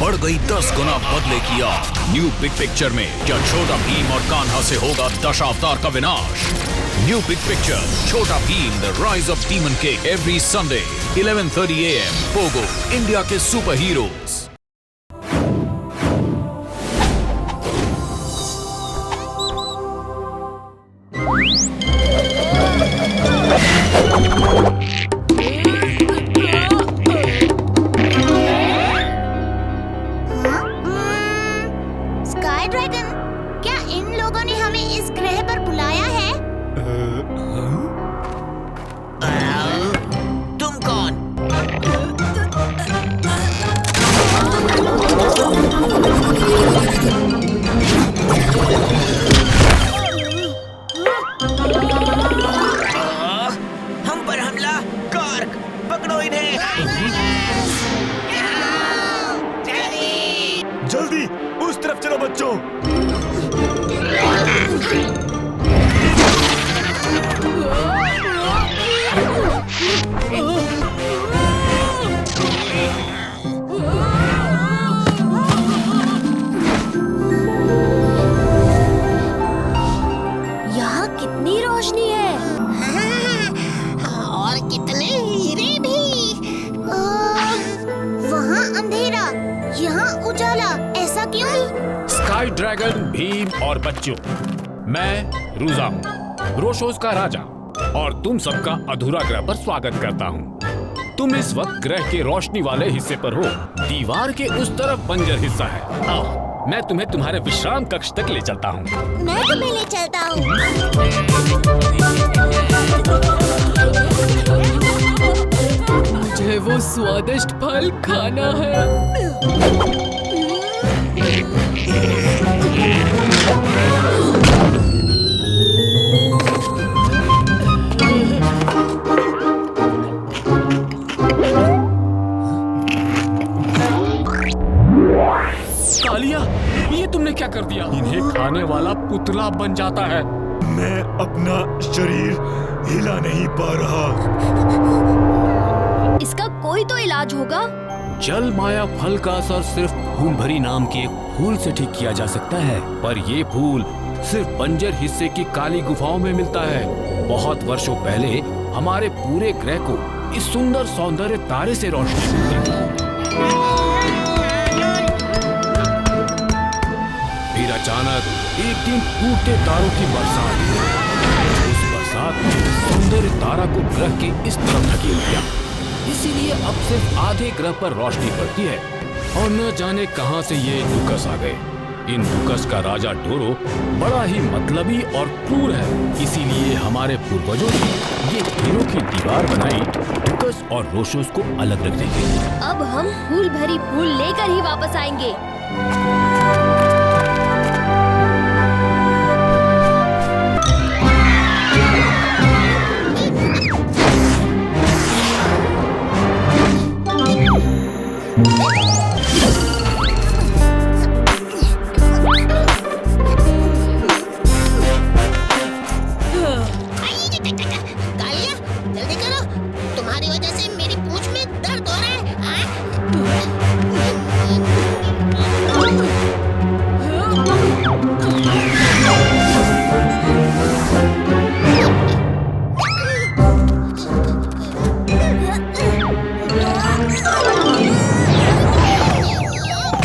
बढ़ गई 10 गुना बदले की आग। न्यू बिग पिक्चर में क्या छोटा भीम और कान्हा से होगा दशावतार का विनाश? न्यू बिग पिक्चर छोटा Bhim the rise of demon king every Sunday 11:30 AM Pogo, India के सुपर हीरोज। स्काई ड्रैगन, क्या इन लोगों ने हमें इस ग्रह पर बुलाया है? तुम कौन? हम पर हमला! कार्क, पकड़ो इन्हें! जल्दी उस तरफ चलो बच्चों। यहाँ कितनी रोशनी है और कितने हीरे भी। वहाँ अंधेरा, यहाँ उजाला, ऐसा क्यों? स्काई ड्रैगन, भीम और बच्चों, मैं रूजा हूँ, रोशोस का राजा, और तुम सबका अधूरा ग्रह पर स्वागत करता हूँ। तुम इस वक्त ग्रह के रोशनी वाले हिस्से पर हो। दीवार के उस तरफ बंजर हिस्सा है। आओ, मैं तुम्हें तुम्हारे विश्राम कक्ष तक ले चलता हूँ। मैं तुम्हें ले चलता हूँ। मुझे वो स्वादिष्ट फल खाना है। कालिया, ये तुमने क्या कर दिया? इन्हें खाने वाला पुतला बन जाता है। मैं अपना शरीर हिला नहीं पा रहा। इसका कोई तो इलाज होगा। जल माया फल का असर सिर्फ फूल भरी नाम के एक फूल से ठीक किया जा सकता है, पर ये फूल सिर्फ बंजर हिस्से की काली गुफाओं में मिलता है। बहुत वर्षों पहले हमारे पूरे ग्रह को इस सुंदर सौंदर्य तारे से रोशनी मिलती थी। फिर अचानक एक दिन टूटते तारों की बरसात हुई। उस बरसात ने सौंदर्य तारा को ग्रह के इस तरफ धकेल दिया। इसीलिए अब सिर्फ आधे ग्रह पर रोशनी पड़ती है, और न जाने कहां से ये लूकस आ गए। इन लूकस का राजा डोरो बड़ा ही मतलबी और क्रूर है, इसीलिए हमारे पूर्वजों ने ये हीरो की दीवार बनाई लूकस और रोशोस को अलग रखने के लिए। अब हम फूल भरी फूल लेकर ही वापस आएंगे। कालिया, जल्दी करो, तुम्हारी वजह से मेरी पूंछ में दर्द हो रहा है।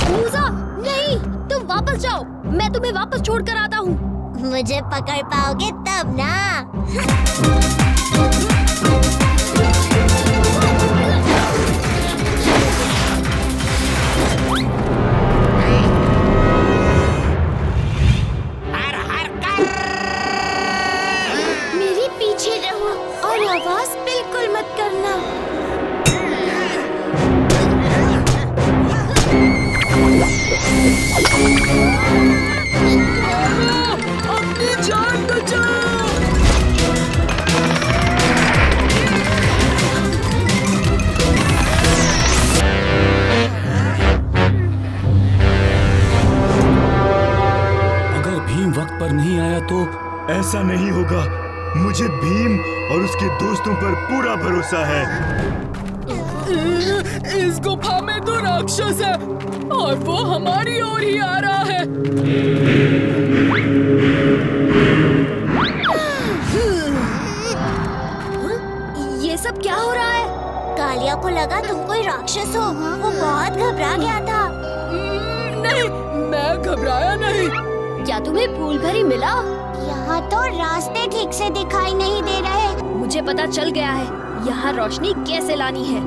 मूसा, नहीं, तुम वापस जाओ। मैं तुम्हें वापस छोड़ कर आता हूँ। मुझे पकड़ पाओगे तब ना। मेरे पीछे रहो और आवाज बिल्कुल मत करना। अपनी जान बचाओ। अगर भीम वक्त पर नहीं आया तो ऐसा नहीं होगा। मुझे भीम और उसके दोस्तों पर पूरा भरोसा है। इस गुफा में तो राक्षस है। और वो हमारी ओर ही आ रहा है। ये सब क्या हो रहा है? कालिया को लगा तुम कोई राक्षस हो। वो बहुत घबरा गया था। नहीं, मैं घबराया नहीं। क्या तुम्हें फूल भरी मिला? यहाँ तो रास्ते ठीक से दिखाई नहीं दे रहे। मुझे पता चल गया है यहाँ रोशनी कैसे लानी है।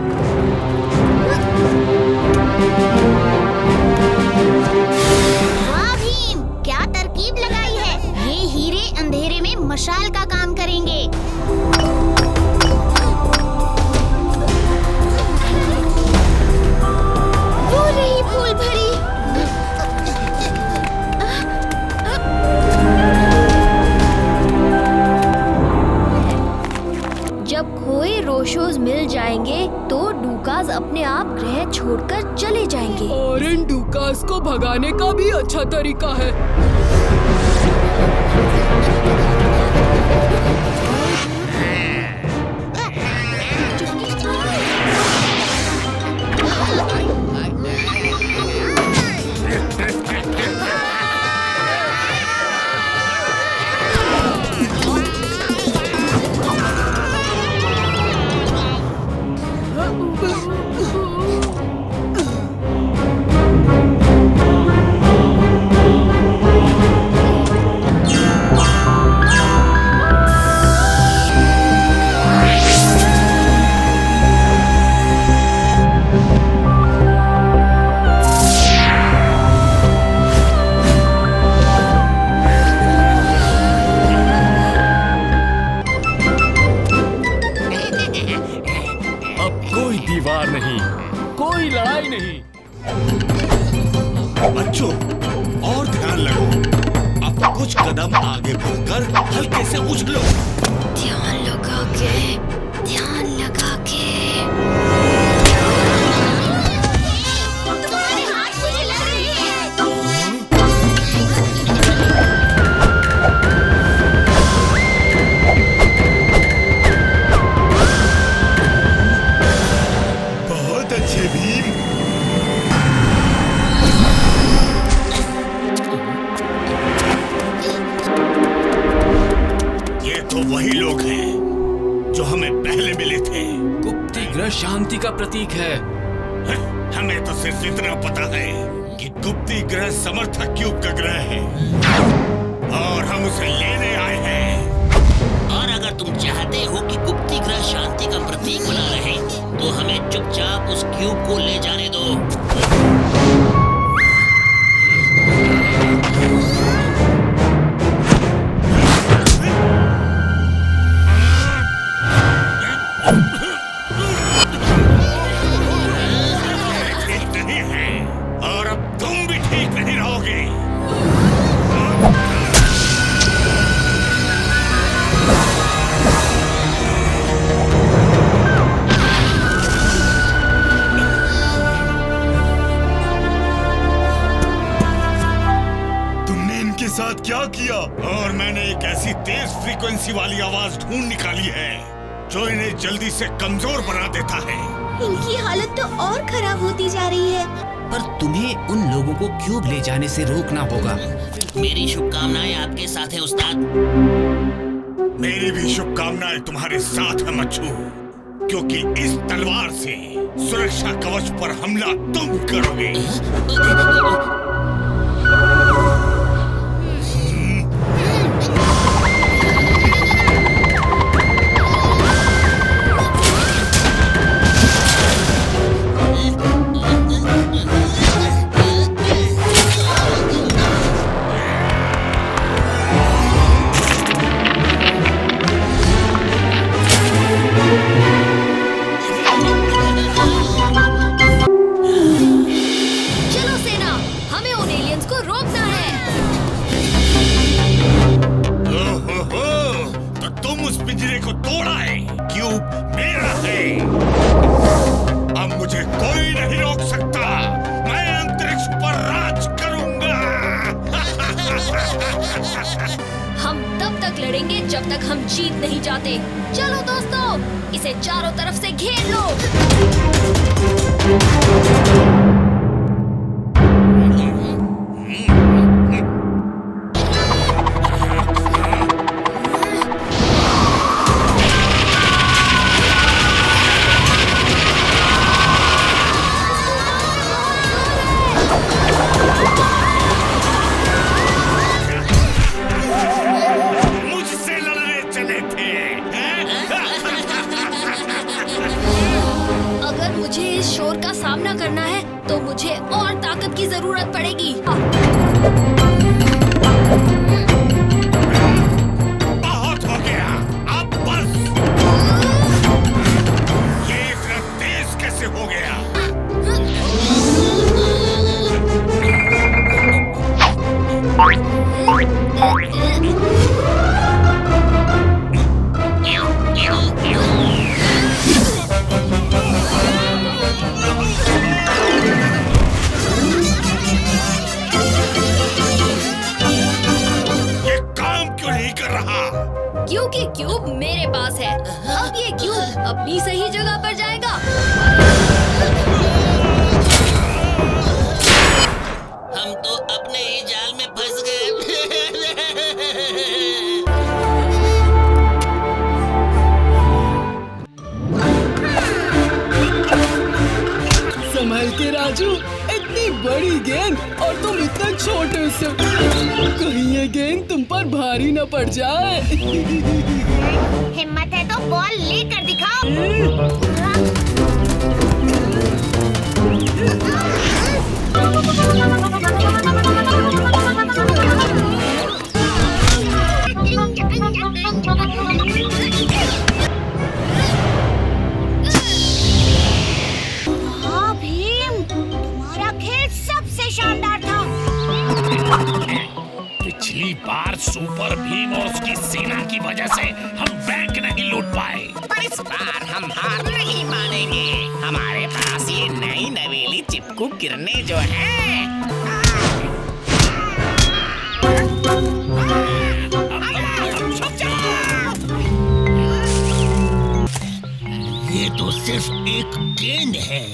वाह भीम, क्या तरकीब लगाई है। ये हीरे अंधेरे में मशाल का काम करेंगे। वो रही फूल भरी। जब खोए रोशोज मिल जाएंगे तो डूकास अपने आप ग्रह छोड़कर चले जाएंगे। और इन डूकास को भगाने का भी अच्छा तरीका है। दीवार नहीं, कोई लड़ाई नहीं। बच्चों, और ध्यान लगो। अब कुछ कदम आगे बढ़कर हल्के से उछलो। ध्यान लगा के, ध्यान लगा के। तुम्हारे हाथ मुझे लग रहे हैं। बहुत अच्छे भीम। ये तो वही लोग हैं जो हमें पहले मिले थे। गुप्ती ग्रह शांति का प्रतीक है। हमें तो सिर्फ इतना पता है कि गुप्ती ग्रह समर्थक क्यूब का ग्रह है और हम उसे लेने आए हैं। और अगर तुम चाहते हो कि गुप्ती ग्रह शांति का प्रतीक बना रहे तो हमें चुपचाप उस क्यूब को ले जाने दो। ठीक नहीं है और अब तुम भी ठीक नहीं रहोगे। तुमने इनके साथ क्या किया? और मैंने एक ऐसी तेज फ्रीक्वेंसी वाली आवाज ढूंढ निकाली है जो इन्हें जल्दी से कमजोर बना देता है। इनकी हालत तो और खराब होती जा रही है। पर तुम्हें उन लोगों को क्यूब ले जाने से रोकना होगा। मेरी शुभकामनाएं आपके साथ है उस्ताद। मेरी भी शुभकामनाएं तुम्हारे साथ है मच्छू, क्योंकि इस तलवार से सुरक्षा कवच पर हमला तुम करोगे। चलो सेना, हमें उन एलियंस को रोकना है। ओहो, तो तुम उस पिंजरे को तोड़ा है। क्यूब मेरा है। अब मुझे कोई नहीं रोक सकता। मैं अंतरिक्ष पर राज करूंगा। हम तब तक लड़ेंगे जब तक हम जीत नहीं जाते। चलो दोस्तों, इसे चारों तरफ से घेर लो। और ताकत की जरूरत पड़ेगी। बहुत हो गया, अब बस। ये इतना तेज कैसे हो गया? क्योंकि क्यूब मेरे पास है। अब ये क्यूब अपनी सही जगह पर जाएगा। हम तो अपने ही जाल में फंस गए। संभल के राजू, इतनी बड़ी गेंद और तुम इतने छोटे से, कहीं ये गेंद तुम पर भारी न पड़ जाए। हिम्मत है तो बॉल लेकर दिखाओ। हाँ भीम, तुम्हारा खेल सबसे शानदार था। पिछली बार सुपर भीम और उसकी सेना की वजह से हम बैंक नहीं लूट पाए, पर इस बार हम हार नहीं मानेंगे। हमारे पास ये नई नवेली चिपकू किरणें जो है। ये तो सिर्फ एक गेंद है।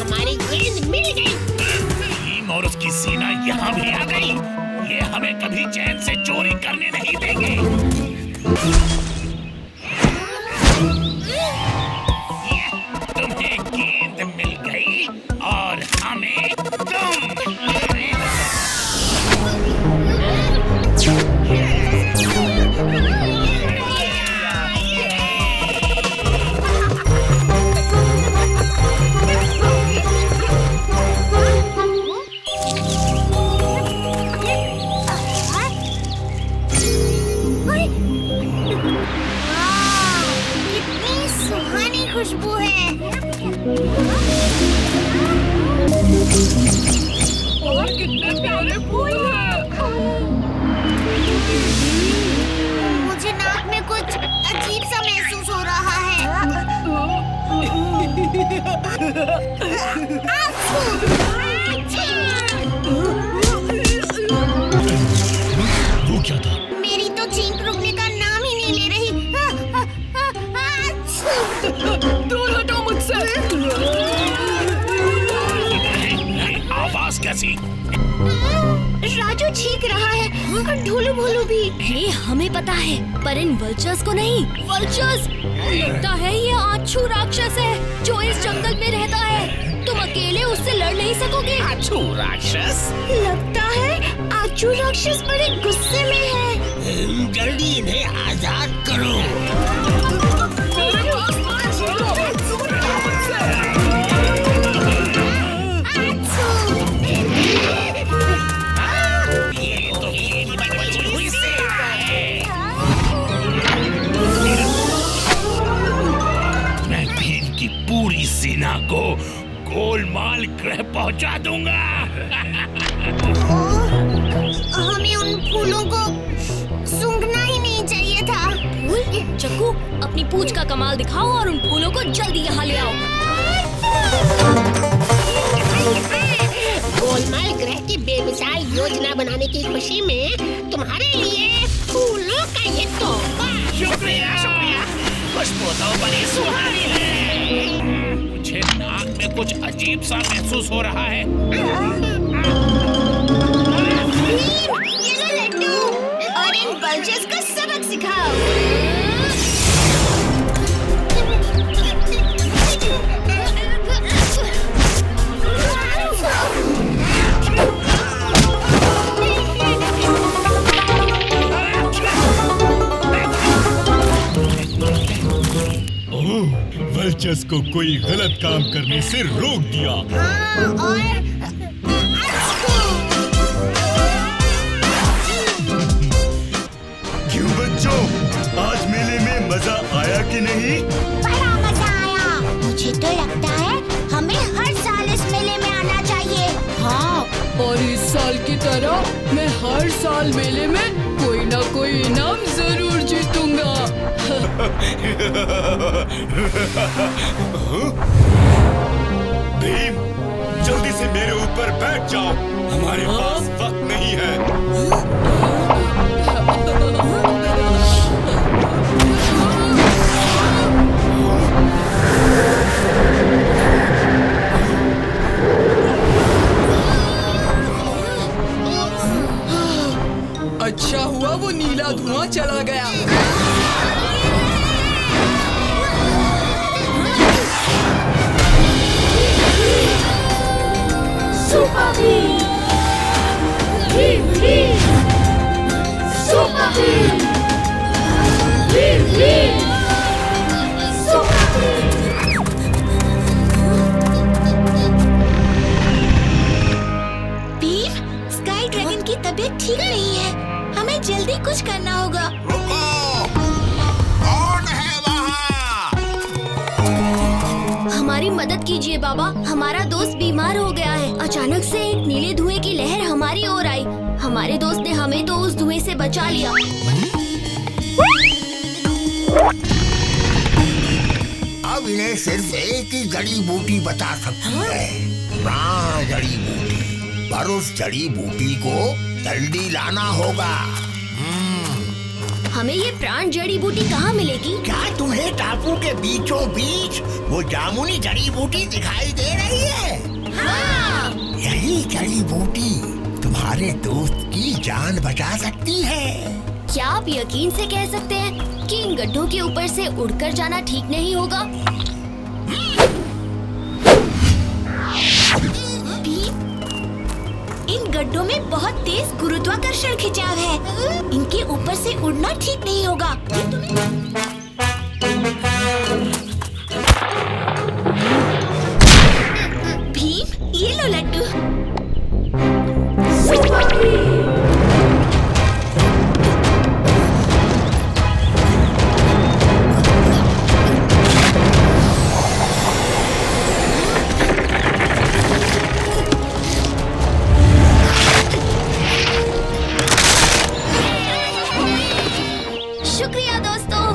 हमारी गेंद मिल गई। भीम और उसकी सेना यहाँ भी आ गई। ये हमें कभी चैन से चोरी करने नहीं देंगे। तुम्हें गेंद मिल गई और हमें तुम। कितनी सुहानी खुशबू है। और कितने प्यारे फूल हैं। मुझे नाक में कुछ अजीब सा महसूस हो रहा है। वो क्या था? मेरी तो छींक रुकने का नाम ही नहीं ले रही। दूर हटो मुझसे। आवाज कैसी? राजू छींक रहा है और ढोलू भोलू भी। ये हमें पता है, पर इन वल्चर्स को नहीं। वल्चर्स? लगता है ये आछू राक्षस है जो इस जंगल में रहता है। तुम अकेले उससे लड़ नहीं सकोगे। आछू राक्षस? लगता है आछू राक्षस बड़े गुस्से में है। जल्दी इन्हें आजाद करो। ये तो गेंद में बची हुई सेना है। मैं भीम की पूरी सेना को गोलमाल ग्रह पहुंचा दूंगा। हमें उन फूलों को सूंघना ही नहीं चाहिए था। फूल? चक्कू, अपनी पूंछ का कमाल दिखाओ और उन फूलों को जल्दी यहाँ ले आओ। गोलमाल ग्रह की बेमिसाल योजना बनाने की खुशी में तुम्हारे लिए फूलों का ये तोहफा। शुक्रिया शुक्रिया। खुशबू तो बड़ी सुहानी है। मुझे नाक में कुछ अजीब सा महसूस हो रहा है। ये लो लड्डू और इन बल्चर्स को सबक सिखाओ। वल्चर्स को कोई गलत काम करने से रोक दिया। हाँ, और क्यों बच्चों, आज मेले में मजा आया कि नहीं? बड़ा मजा आया। मुझे तो लगता है हमें हर साल इस मेले में आना चाहिए। हाँ, और इस साल की तरह मैं हर साल मेले में कोई ना कोई इनाम जरूर जीतूंगा। भीम, जल्दी से मेरे ऊपर बैठ जाओ, हमारे पास वक्त नहीं है। अच्छा हुआ वो नीला धुआं चला गया। Super Bhim, Bhim Bhim, super Bhim, Bhim Bhim, super Bhim. Bhim, sky dragon की तबीयत ठीक नहीं है, हमें जल्दी कुछ करना होगा। रुको, कौन है वहाँ? हमारी मदद कीजिए बाबा, हमारा दोस्त बीमार हो गया है। अचानक से एक नीले धुएं की लहर हमारी ओर आई। हमारे दोस्त ने हमें तो उस धुएं से बचा लिया। अब इन्हें सिर्फ एक ही जड़ी बूटी बता सकती है, प्राण जड़ी बूटी। पर उस जड़ी बूटी को जल्दी लाना होगा। हमें ये प्राण जड़ी बूटी कहाँ मिलेगी? क्या तुम्हें टापू के बीचों बीच वो जामुनी जड़ी बूटी दिखाई दे रही है? हाँ। यही जड़ी बूटी तुम्हारे दोस्त की जान बचा सकती है। क्या आप यकीन से कह सकते हैं कि इन गड्ढों के ऊपर से उड़कर जाना ठीक नहीं होगा? इन गड्ढों में बहुत तेज गुरुत्वाकर्षण खिंचाव है, इनके ऊपर से उड़ना ठीक नहीं होगा। भीम, ये लो लड्डू। शुक्रिया दोस्तों।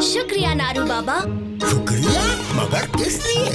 शुक्रिया नारू बाबा। शुक्रिया, मगर किस लिए?